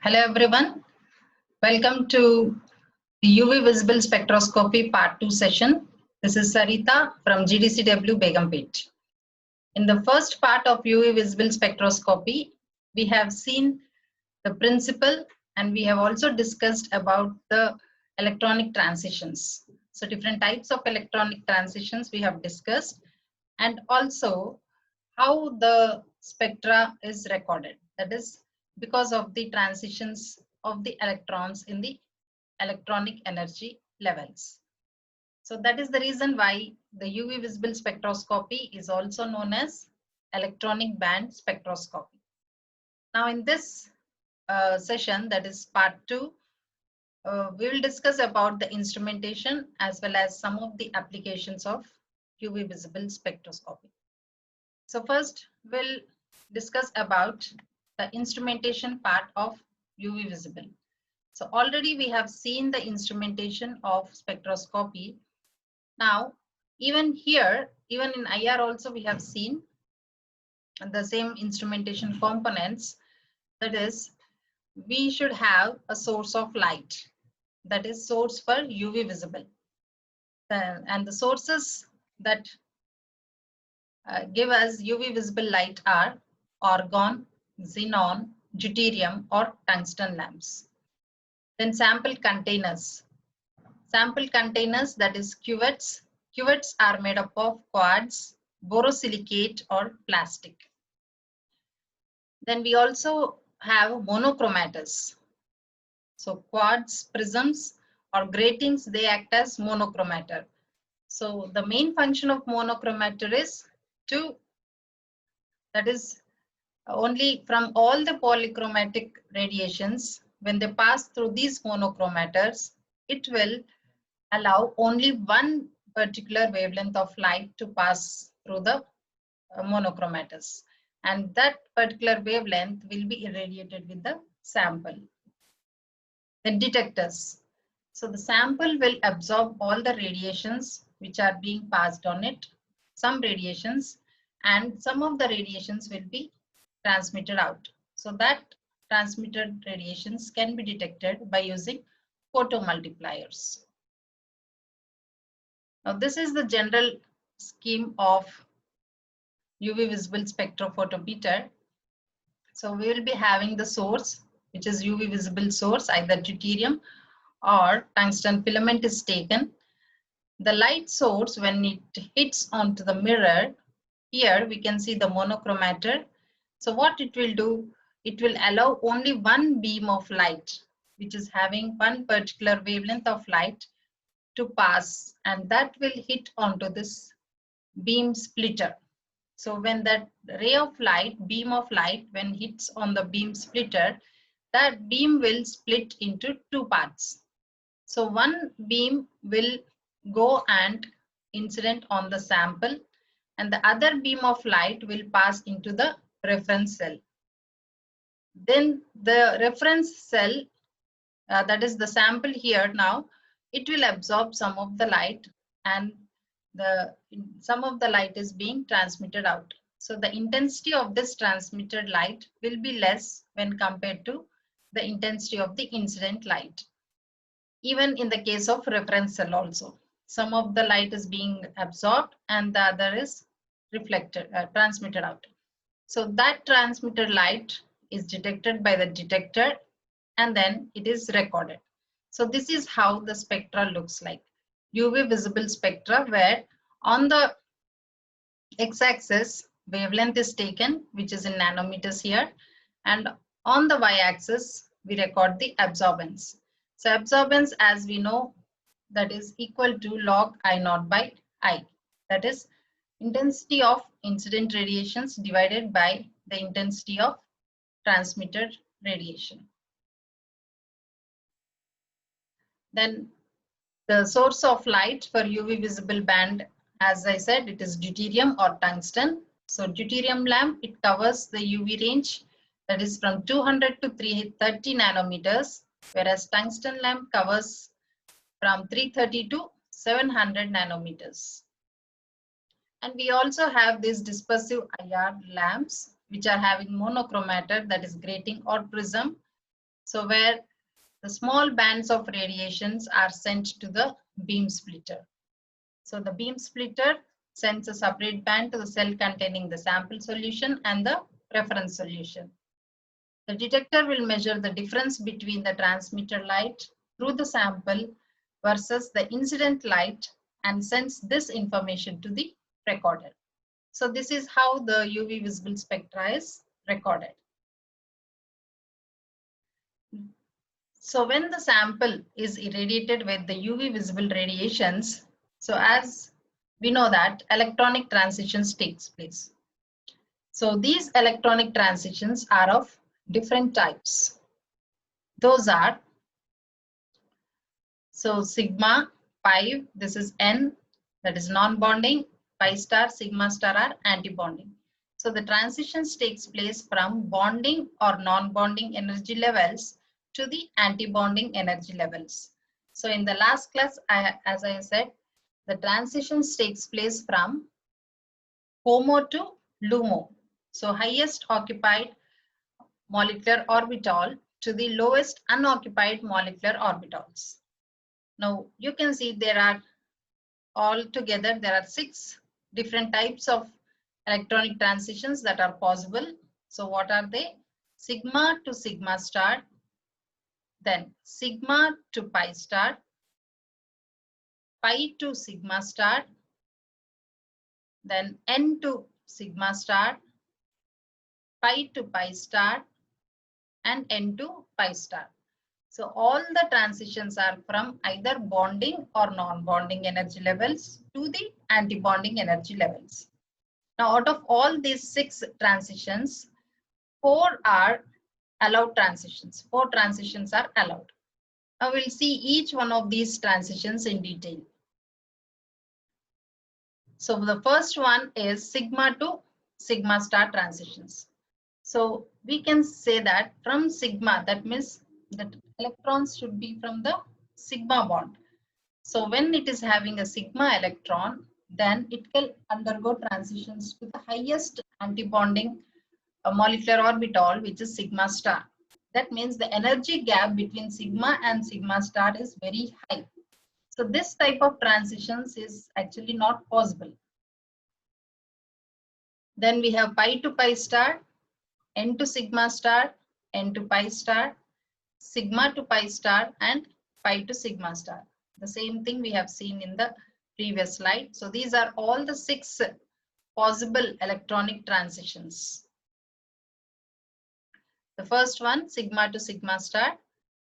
Hello everyone, welcome to the UV visible spectroscopy part 2 session. This is Sarita from GDCW Begumpet. In the first part of UV visible spectroscopy, we have seen the principle and we have also discussed about the electronic transitions. So different types of electronic transitions we have discussed, and also how the spectra is recorded. That is because of the transitions of the electrons in the electronic energy levels. So that is the reason why the UV visible spectroscopy is also known as electronic band spectroscopy. Now in this session, that is part 2, we will discuss about the instrumentation as well as some of the applications of UV visible spectroscopy. So first we'll discuss about the instrumentation part of UV visible. So already we have seen the instrumentation of spectroscopy. Now even here, even in IR also we have seen the same instrumentation components. That is, we should have a source of light, that is source for UV visible. And the sources that give us UV visible light are argon, xenon, deuterium or tungsten lamps. Then sample containers. Sample containers, that is cuvettes. Cuvettes are made up of quartz, borosilicate or plastic. Then we also have monochromators. So quartz prisms or gratings, they act as monochromator. So the main function of monochromator is to, that is only from all the polychromatic radiations, when they pass through these monochromators, it will allow only one particular wavelength of light to pass through the monochromators, and that particular wavelength will be irradiated with the sample. Then detectors. So the sample will absorb all the radiations which are being passed on it, some radiations, and some of the radiations will be transmitted out. So that transmitted radiations can be detected by using photomultipliers. Now this is the general scheme of UV visible spectrophotometer. So we will be having the source, which is UV visible source, either deuterium or tungsten filament is taken. The light source, when it hits onto the mirror, here we can see the monochromator. So what it will do, it will allow only one beam of light, which is having one particular wavelength of light to pass, and that will hit onto this beam splitter. So when that ray of light, beam of light, when hits on the beam splitter, that beam will split into two parts. So one beam will go and incident on the sample, and the other beam of light will pass into the reference cell. Then the reference cell, that is the sample here now, it will absorb some of the light, and some of the light is being transmitted out. So the intensity of this transmitted light will be less when compared to the intensity of the incident light. Even in the case of reference cell also, some of the light is being absorbed and the other is reflected, transmitted out. So that transmitted light is detected by the detector and then it is recorded. So this is how the spectra looks like. UV visible spectra, where on the x-axis wavelength is taken, which is in nanometers here, and on the y-axis we record the absorbance. So absorbance, as we know, that is equal to log I naught by I. That is intensity of incident radiations divided by the intensity of transmitted radiation. Then the source of light for UV visible band, as I said, it is deuterium or tungsten. So deuterium lamp, it covers the UV range, that is from 200 to 330 nanometers, whereas tungsten lamp covers from 330 to 700 nanometers. And we also have these dispersive IR lamps, which are having monochromator, that is grating or prism. So where the small bands of radiations are sent to the beam splitter. So the beam splitter sends a separate band to the cell containing the sample solution and the reference solution. The detector will measure the difference between the transmitted light through the sample versus the incident light and sends this information to the recorder. So this is how the UV visible spectra is recorded. So when the sample is irradiated with the UV visible radiations, so as we know that electronic transitions takes place. So these electronic transitions are of different types. Those are, so sigma, pi, this is N, that is non-bonding, pi star, sigma star are anti-bonding. So the transitions takes place from bonding or non-bonding energy levels to the anti-bonding energy levels. So in the last class, as I said, the transitions takes place from HOMO to LUMO. So highest occupied molecular orbital to the lowest unoccupied molecular orbitals. Now you can see there are altogether there are 6 different types of electronic transitions that are possible. So what are they? Sigma to sigma star, then sigma to pi star, pi to sigma star, then N to sigma star, pi to pi star, and N to pi star. So all the transitions are from either bonding or non-bonding energy levels to the anti-bonding energy levels. Now out of all these 6 transitions, 4 are allowed transitions. 4 transitions are allowed. Now we'll see each one of these transitions in detail. So the first one is sigma to sigma star transitions. So we can say that from sigma, that means that electrons should be from the sigma bond. So when it is having a sigma electron, then it can undergo transitions to the highest antibonding molecular orbital, which is sigma star. That means the energy gap between sigma and sigma star is very high. So this type of transitions is actually not possible. Then we have pi to pi star, N to sigma star, N to pi star, sigma to pi star, and pi to sigma star. The same thing we have seen in the previous slide. So these are all the 6 possible electronic transitions. The first one, sigma to sigma star.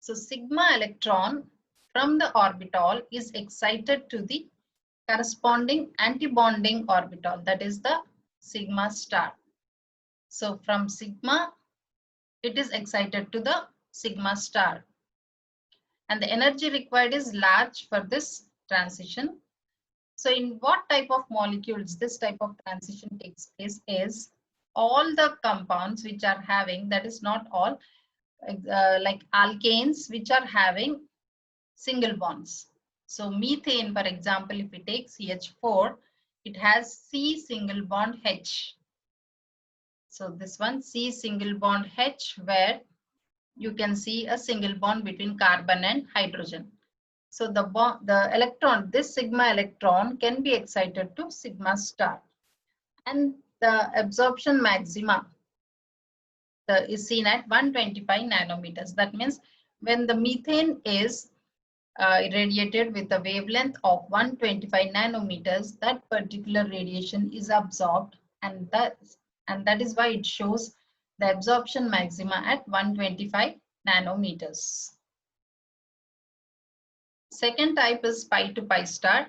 So sigma electron from the orbital is excited to the corresponding antibonding orbital, that is the sigma star. So from sigma, it is excited to the sigma star. And the energy required is large for this transition. So in what type of molecules this type of transition takes place is all the compounds which are having, that is not all, like alkanes which are having single bonds. So methane, for example, if we take CH4, it has C single bond H. So this one C single bond H, where you can see a single bond between carbon and hydrogen. So the electron, this sigma electron can be excited to sigma star. And the absorption maxima is seen at 125 nanometers. That means when the methane is irradiated with a wavelength of 125 nanometers, that particular radiation is absorbed, and that is why it shows the absorption maxima at 125 nanometers. Second type is pi to pi star.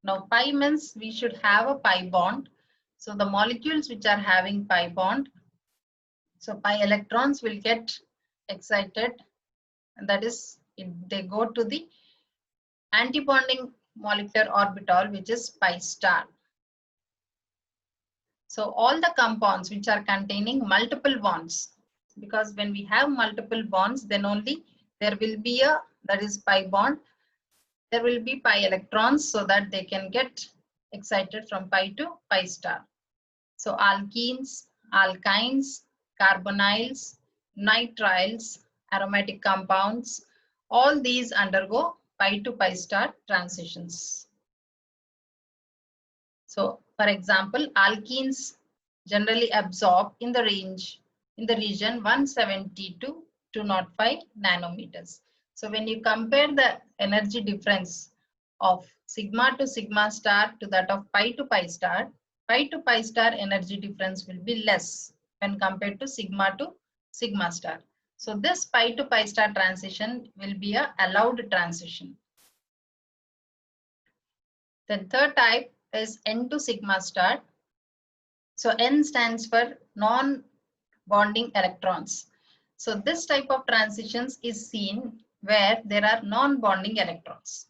Now pi means we should have a pi bond. So the molecules which are having pi bond, so pi electrons will get excited, and that is they go to the antibonding molecular orbital, which is pi star. So all the compounds which are containing multiple bonds, because when we have multiple bonds, then only there will be a, that is pi bond, there will be pi electrons, so that they can get excited from pi to pi star. So alkenes, alkynes, carbonyls, nitriles, aromatic compounds, all these undergo pi to pi star transitions. So, for example, alkenes generally absorb in the region 170 to 205 nanometers. So, when you compare the energy difference of sigma to sigma star to that of pi to pi star energy difference will be less when compared to sigma to sigma star. So, this pi to pi star transition will be a allowed transition. The third type is N to sigma star. So N stands for non-bonding electrons. So this type of transitions is seen where there are non-bonding electrons.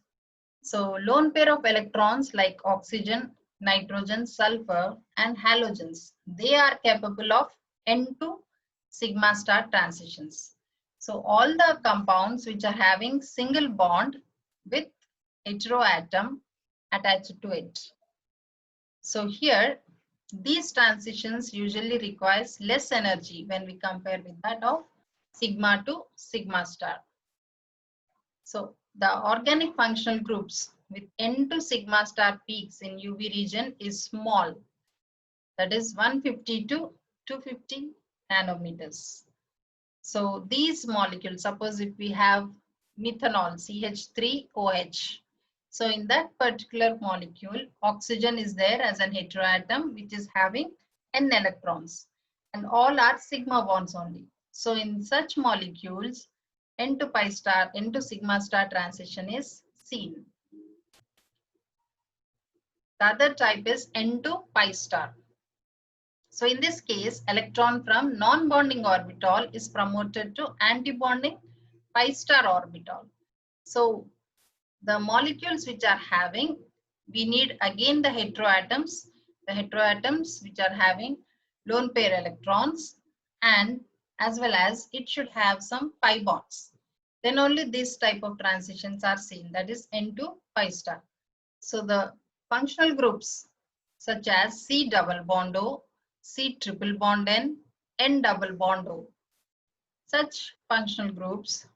So lone pair of electrons like oxygen, nitrogen, sulfur and halogens, they are capable of N to sigma star transitions. So all the compounds which are having single bond with heteroatom attached to it. So here, these transitions usually requires less energy when we compare with that of sigma to sigma star. So the organic functional groups with N to sigma star peaks in UV region is small. That is 150 to 250 nanometers. So these molecules, suppose if we have methanol, CH3OH. So in that particular molecule, oxygen is there as an heteroatom which is having N electrons and all are sigma bonds only. So in such molecules, N to pi star, N to sigma star transition is seen. The other type is N to pi star. So in this case, electron from non-bonding orbital is promoted to antibonding pi star orbital. So the molecules which are having, we need again the heteroatoms which are having lone pair electrons, and as well as it should have some pi bonds. Then only this type of transitions are seen, that is N to pi star. So the functional groups such as C double bond O, C triple bond N, N double bond O, such functional groups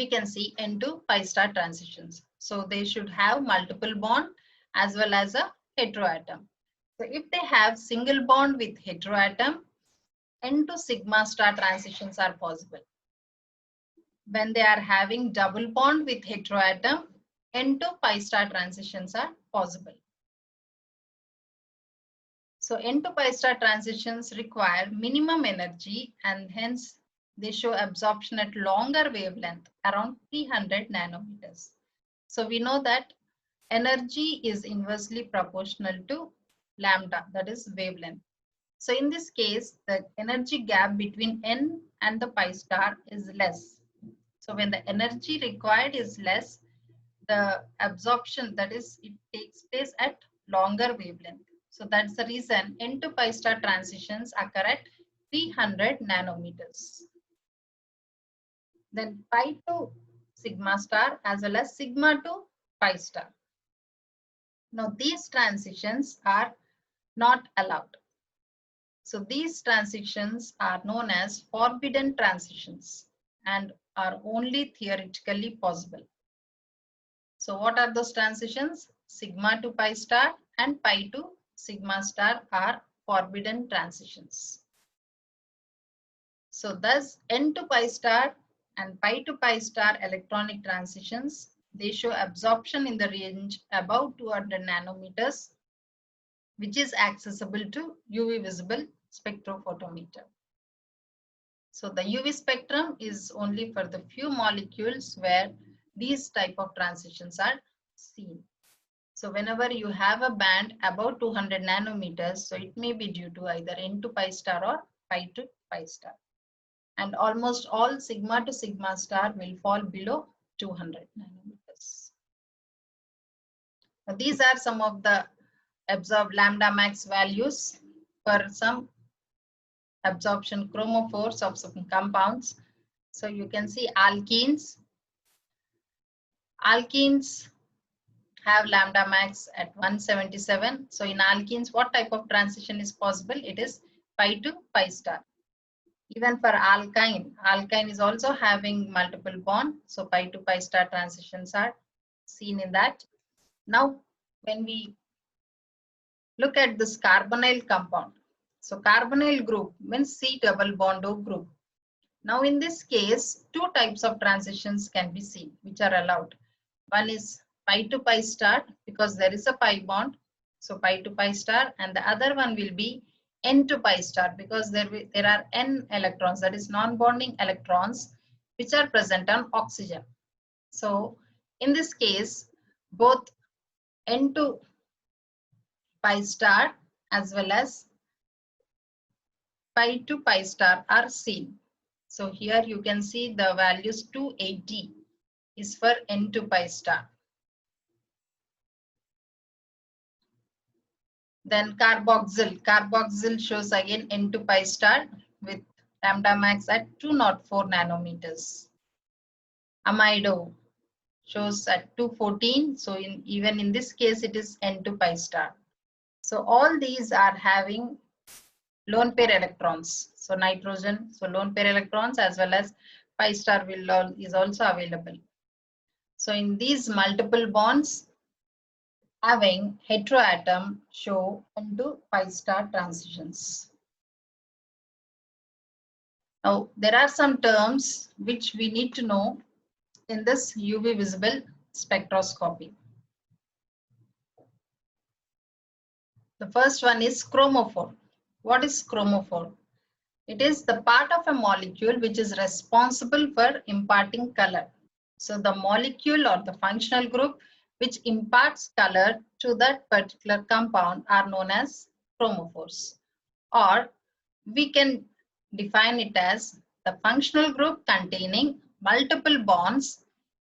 we can see N to pi star transitions. So they should have multiple bond as well as a heteroatom. So if they have single bond with heteroatom, N to sigma star transitions are possible. When they are having double bond with heteroatom, N to pi star transitions are possible. So N to pi star transitions require minimum energy and hence they show absorption at longer wavelength around 300 nanometers. So we know that energy is inversely proportional to lambda, that is wavelength. So in this case, the energy gap between N and the pi star is less. So when the energy required is less, the absorption, that is, it takes place at longer wavelength. So that's the reason N to pi star transitions occur at 300 nanometers. Then pi to sigma star as well as sigma to pi star. Now these transitions are not allowed. So these transitions are known as forbidden transitions and are only theoretically possible. So what are those transitions? Sigma to pi star and pi to sigma star are forbidden transitions. So thus N to pi star and pi to pi star electronic transitions, they show absorption in the range above 200 nanometers, which is accessible to UV visible spectrophotometer. So the UV spectrum is only for the few molecules where these type of transitions are seen. So whenever you have a band above 200 nanometers, so it may be due to either N to pi star or pi to pi star. And almost all sigma to sigma star will fall below 200 nanometers. Now, these are some of the observed lambda max values for some absorption chromophores of some compounds. So you can see alkenes. Alkenes have lambda max at 177. So in alkenes, what type of transition is possible? It is pi to pi star. Even for alkyne is also having multiple bond. So pi to pi star transitions are seen in that. Now, when we look at this carbonyl compound, so carbonyl group means C double bond O group. Now, in this case, two types of transitions can be seen, which are allowed. One is pi to pi star because there is a pi bond. So pi to pi star, and the other one will be n to pi star because there are n electrons, that is non-bonding electrons, which are present on oxygen. So in this case, both n to pi star as well as pi to pi star are seen. So here you can see the values 280 is for n to pi star. Then carboxyl shows again n to pi star with lambda max at 204 nanometers. Amido shows at 214. So even in this case, it is n to pi star. So all these are having lone pair electrons. So nitrogen, so lone pair electrons as well as pi star is also available. So in these multiple bonds, having heteroatom show n to pi star transitions. Now, there are some terms which we need to know in this UV visible spectroscopy. The first one is chromophore. What is chromophore? It is the part of a molecule which is responsible for imparting color. So the molecule or the functional group which imparts color to that particular compound are known as chromophores. Or we can define it as the functional group containing multiple bonds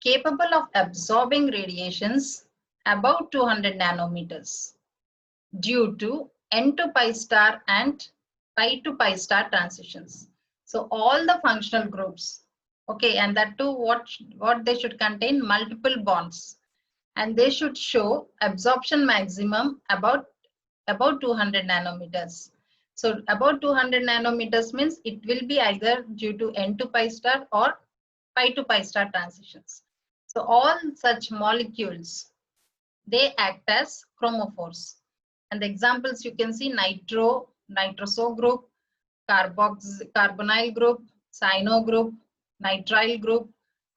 capable of absorbing radiations above 200 nanometers due to n to pi star and pi to pi star transitions. So all the functional groups, okay, and that too what they should contain multiple bonds, and they should show absorption maximum about 200 nanometers. So about 200 nanometers means it will be either due to n to pi star or pi to pi star transitions. So all such molecules, they act as chromophores. And the examples you can see nitroso group, carbonyl group, cyano group, nitrile group,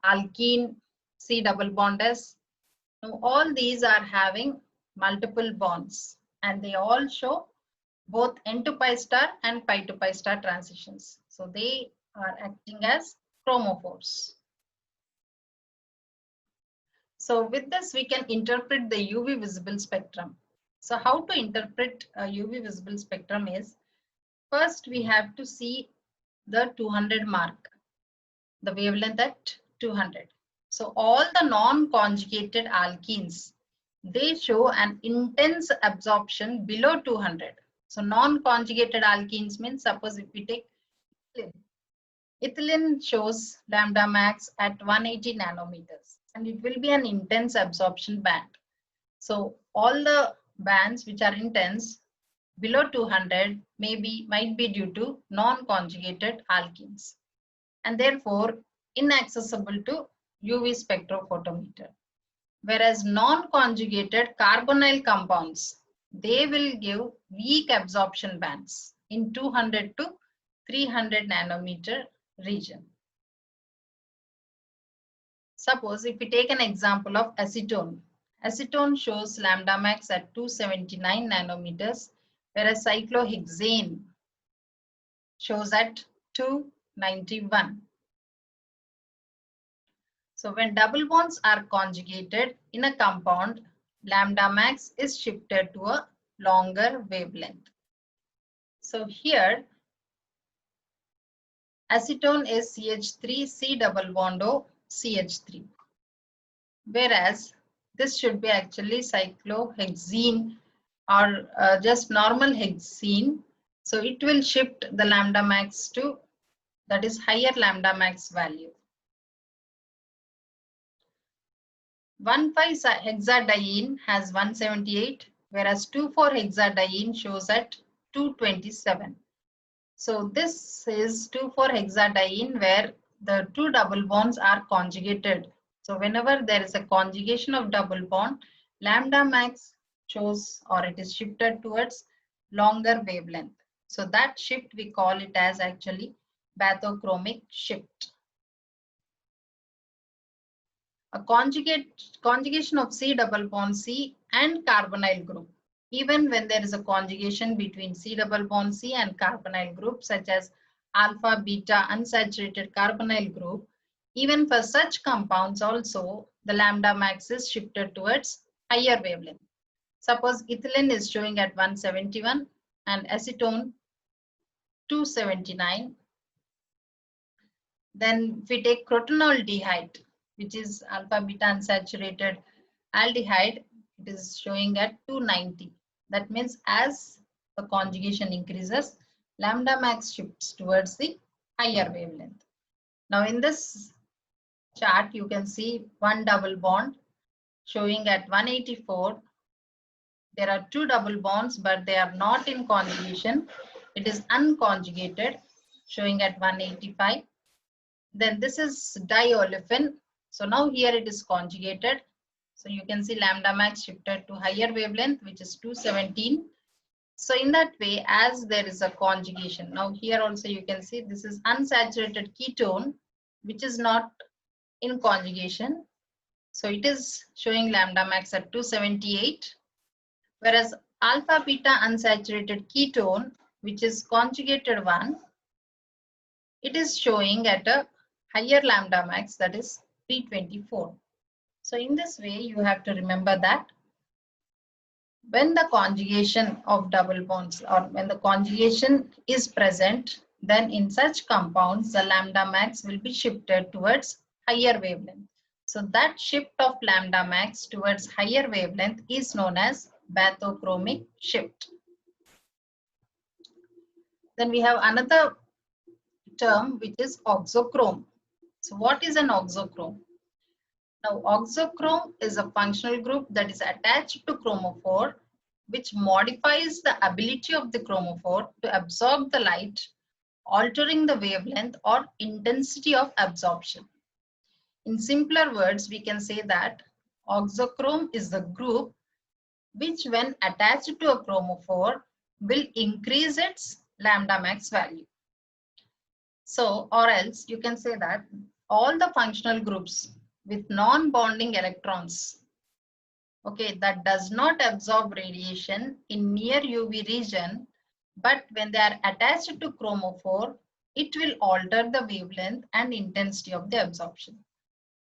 alkene, C double bond S. Now all these are having multiple bonds and they all show both n to pi star and pi to pi star transitions. So they are acting as chromophores. So with this, we can interpret the UV visible spectrum. So how to interpret a UV visible spectrum is, first we have to see the 200 mark, the wavelength at 200. So all the non-conjugated alkenes, they show an intense absorption below 200. So non-conjugated alkenes means, suppose if we take ethylene shows lambda max at 180 nanometers and it will be an intense absorption band. So all the bands which are intense below 200 might be due to non-conjugated alkenes and therefore inaccessible to UV spectrophotometer. Whereas non-conjugated carbonyl compounds, they will give weak absorption bands in 200 to 300 nanometer region. Suppose if we take an example of acetone. Acetone shows lambda max at 279 nanometers, whereas cyclohexane shows at 291. So when double bonds are conjugated in a compound, lambda max is shifted to a longer wavelength. So here acetone is CH3 C double bond O CH3, whereas this should be actually cyclohexene or just normal hexene. So it will shift the lambda max to, that is, higher lambda max value. 1,5-hexadiene has 178, whereas 2,4-hexadiene shows at 227. So this is 2,4-hexadiene where the two double bonds are conjugated. So whenever there is a conjugation of double bond, lambda max shows or it is shifted towards longer wavelength. So that shift we call it as actually bathochromic shift. A conjugation of C double bond C and carbonyl group. Even when there is a conjugation between C double bond C and carbonyl group such as alpha beta unsaturated carbonyl group, even for such compounds also the lambda max is shifted towards higher wavelength. Suppose ethylene is showing at 171 and acetone 279. Then if we take crotonaldehyde, which is alpha beta unsaturated aldehyde, it is showing at 290. That means as the conjugation increases, lambda max shifts towards the higher wavelength. Now in this chart, you can see one double bond showing at 184. There are two double bonds, but they are not in conjugation. It is unconjugated, showing at 185. Then this is diolefin. So now here it is conjugated. So you can see lambda max shifted to higher wavelength, which is 217. So in that way, as there is a conjugation, now here also you can see this is unsaturated ketone, which is not in conjugation. So it is showing lambda max at 278. Whereas alpha beta unsaturated ketone, which is conjugated one, it is showing at a higher lambda max, that is 324. So in this way, you have to remember that when the conjugation of double bonds or when the conjugation is present, then in such compounds, the lambda max will be shifted towards higher wavelength. So that shift of lambda max towards higher wavelength is known as bathochromic shift. Then we have another term which is auxochrome. So what is an auxochrome? Now auxochrome is a functional group that is attached to chromophore, which modifies the ability of the chromophore to absorb the light, altering the wavelength or intensity of absorption. In simpler words, we can say that auxochrome is the group which when attached to a chromophore will increase its lambda max value. So, or else you can say that all the functional groups with non-bonding electrons, okay, that does not absorb radiation in near UV region, but when they are attached to chromophore, it will alter the wavelength and intensity of the absorption.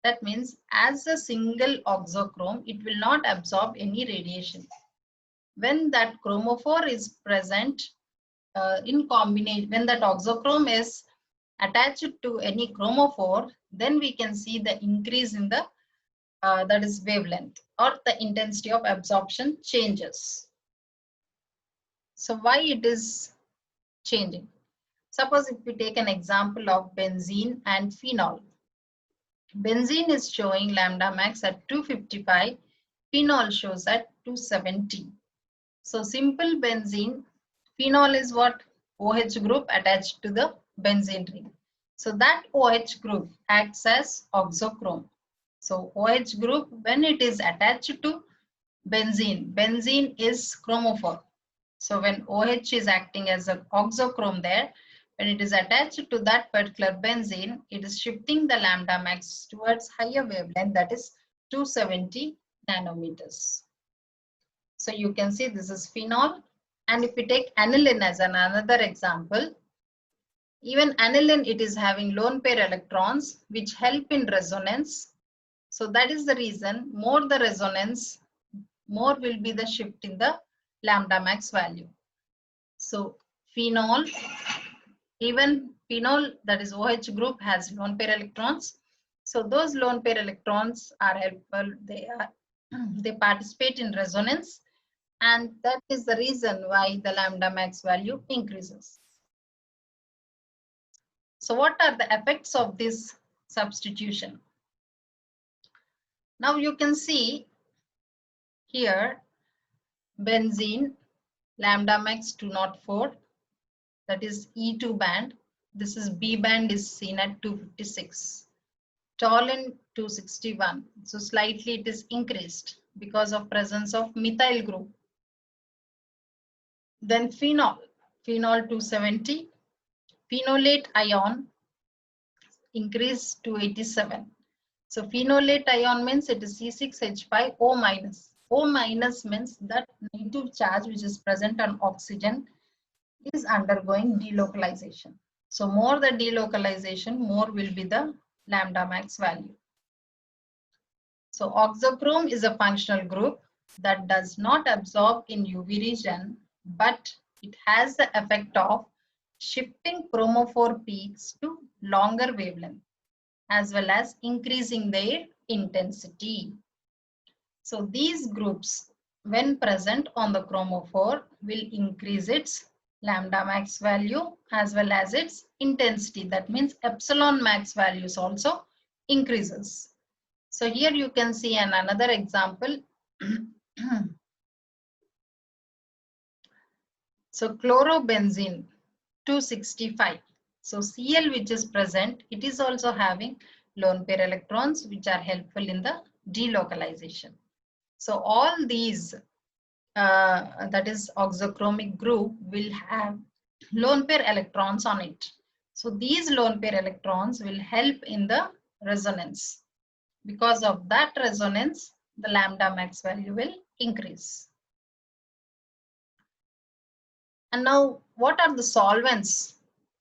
That means as a single auxochrome, it will not absorb any radiation. When that chromophore is present in combination, when that auxochrome is attached to any chromophore, then we can see the increase in the that is wavelength or the intensity of absorption changes. So why it is changing? Suppose if we take an example of benzene and phenol. Benzene is showing lambda max at 255, phenol shows at 270. So simple benzene, phenol is what? OH group attached to the benzene ring. So that OH group acts as auxochrome. So OH group, when it is attached to benzene, benzene is chromophore. So when OH is acting as an auxochrome there, when it is attached to that particular benzene, it is shifting the lambda max towards higher wavelength, that is 270 nanometers. So you can see this is phenol. And if we take aniline as another example, even aniline, it is having lone pair electrons which help in resonance. So that is the reason more the resonance, more will be the shift in the lambda max value. So phenol, even phenol, that is OH group, has lone pair electrons. So those lone pair electrons are helpful. They participate in resonance, and that is the reason why the lambda max value increases. So what are the effects of this substitution? Now you can see here benzene lambda max 204, that is E2 band. This is B band is seen at 256. Toluene 261. So slightly it is increased because of presence of methyl group. Then phenol 270. Phenolate ion increased to 87. So phenolate ion means it is C6H5O minus. O minus means that negative charge which is present on oxygen is undergoing delocalization. So more the delocalization, more will be the lambda max value. So auxochrome is a functional group that does not absorb in UV region, but it has the effect of shifting chromophore peaks to longer wavelength as well as increasing their intensity. So these groups, when present on the chromophore, will increase its lambda max value as well as its intensity. That means epsilon max values also increases. So here you can see another example. So chlorobenzene 265. So Cl which is present, it is also having lone pair electrons which are helpful in the delocalization. So all these that is auxochromic group will have lone pair electrons on it. So these lone pair electrons will help in the resonance. Because of that resonance, the lambda max value will increase. And now, what are the solvents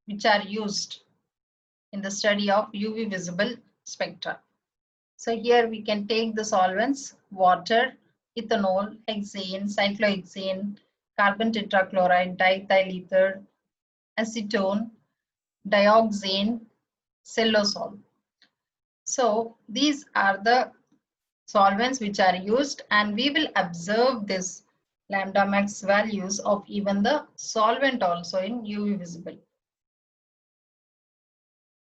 which are used in the study of UV visible spectra? So here we can take the solvents: water, ethanol, hexane, cyclohexane, carbon tetrachloride, diethyl ether, acetone, dioxane, cellosol. So these are the solvents which are used, and we will observe this lambda max values of even the solvent also in UV visible.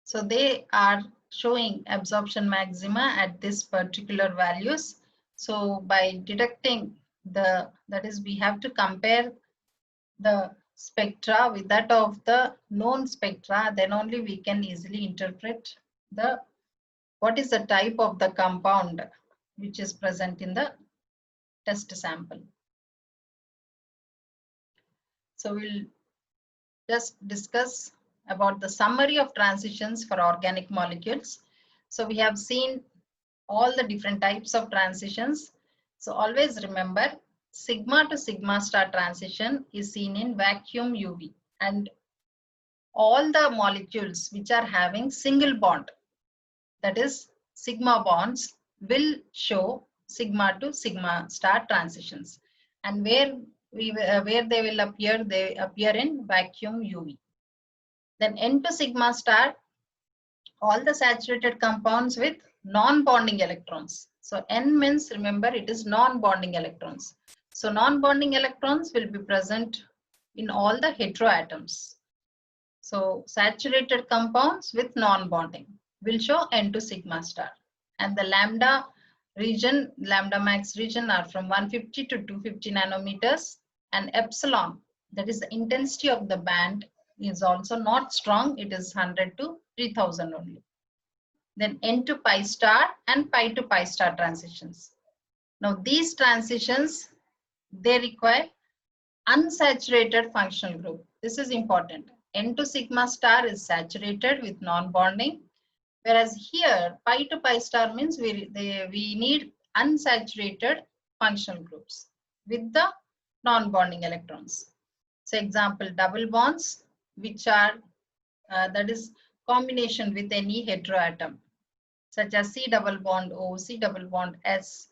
So they are showing absorption maxima at this particular values. So by deducting the, that is, we have to compare the spectra with that of the known spectra, then only we can easily interpret the what is the type of the compound which is present in the test sample. So we'll just discuss about the summary of transitions for organic molecules. So we have seen all the different types of transitions. So always remember, sigma to sigma star transition is seen in vacuum UV, and all the molecules which are having single bond, that is sigma bonds, will show sigma to sigma star transitions. And where they will appear, they appear in vacuum UV. Then N to sigma star, all the saturated compounds with non-bonding electrons. So N means, remember, it is non-bonding electrons. So non-bonding electrons will be present in all the heteroatoms. So saturated compounds with non-bonding will show N to sigma star. And the lambda region, lambda max region, are from 150 to 250 nanometers, and epsilon, that is the intensity of the band, is also not strong. It is 100 to 3000 only. Then N to pi star and pi to pi star transitions. Now these transitions, they require unsaturated functional group. This is important. N to sigma star is saturated with non-bonding, whereas here pi to pi star means we need unsaturated functional groups with the non-bonding electrons. So example, double bonds, which are that is combination with any heteroatom, such as C double bond O, C double bond S.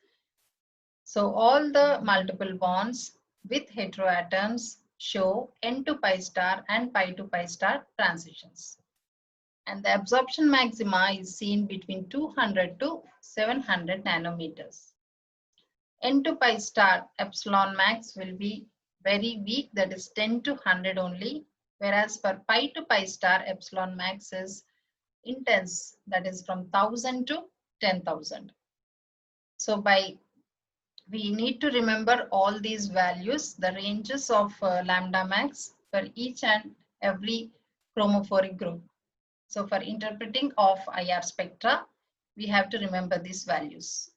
So all the multiple bonds with heteroatoms show N to pi star and pi to pi star transitions. And the absorption maxima is seen between 200 to 700 nanometers. N to pi star epsilon max will be very weak, that is 10 to 100 only, whereas for pi to pi star epsilon max is intense, that is from 1000 to 10,000. So we need to remember all these values, the ranges of lambda max for each and every chromophoric group. So for interpreting of IR spectra, we have to remember these values.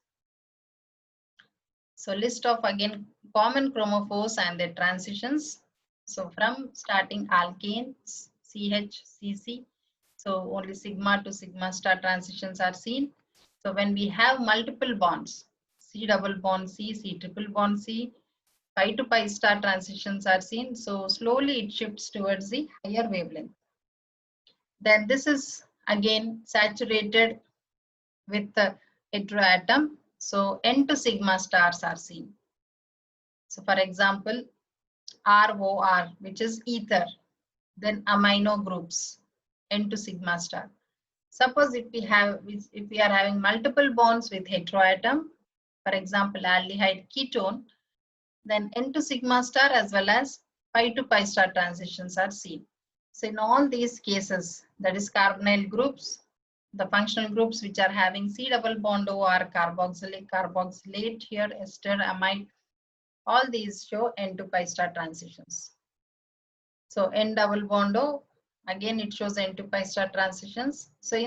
So list of again common chromophores and their transitions. So from starting alkanes, CH, CC, so only sigma to sigma star transitions are seen. So when we have multiple bonds, C double bond C, C triple bond C, pi to pi star transitions are seen. So slowly it shifts towards the higher wavelength. Then this is again saturated with the heteroatom. So N to sigma stars are seen. So for example, ROR, which is ether, then amino groups, N to sigma star. Suppose if we are having multiple bonds with heteroatom, for example, aldehyde ketone, then N to sigma star as well as pi to pi star transitions are seen. So in all these cases, that is carbonyl groups, the functional groups which are having C double bond O are carboxylate, carboxylate here, ester, amide, all these show N to pi star transitions. So N double bond O, again it shows N to pi star transitions. So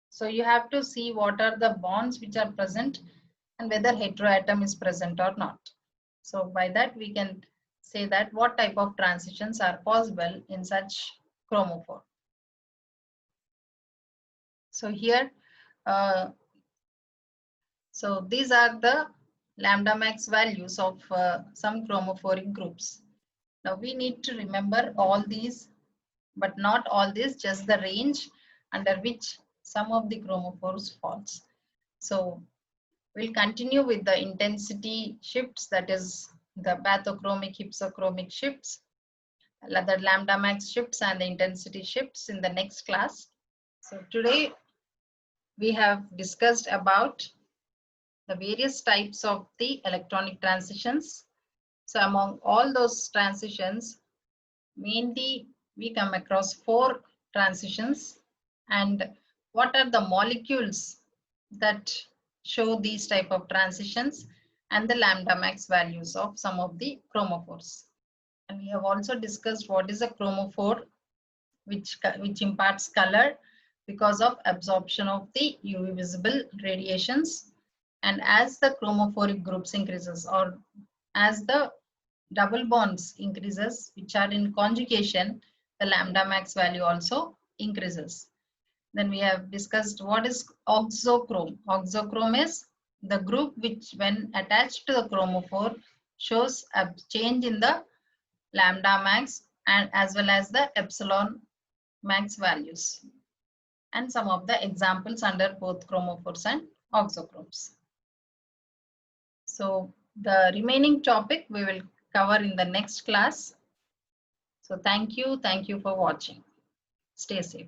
so you have to see what are the bonds which are present and whether heteroatom is present or not. So by that we can say that what type of transitions are possible in such chromophore. So here, so these are the lambda max values of some chromophoric groups. Now we need to remember all these, but not all this, just the range under which some of the chromophores falls. So we'll continue with the intensity shifts, that is the bathochromic, hypsochromic shifts, the lambda max shifts and the intensity shifts in the next class. So today we have discussed about the various types of the electronic transitions. So among all those transitions, mainly we come across 4 transitions, and what are the molecules that show these type of transitions and the lambda max values of some of the chromophores. And we have also discussed what is a chromophore, which imparts color because of absorption of the UV visible radiations. And as the chromophoric groups increases, or as the double bonds increases which are in conjugation, the lambda max value also increases. Then we have discussed what is auxochrome. Auxochrome is the group which when attached to the chromophore shows a change in the lambda max and as well as the epsilon max values, and some of the examples under both chromophores and auxochromes. So the remaining topic we will cover in the next class. So thank you for watching. Stay safe.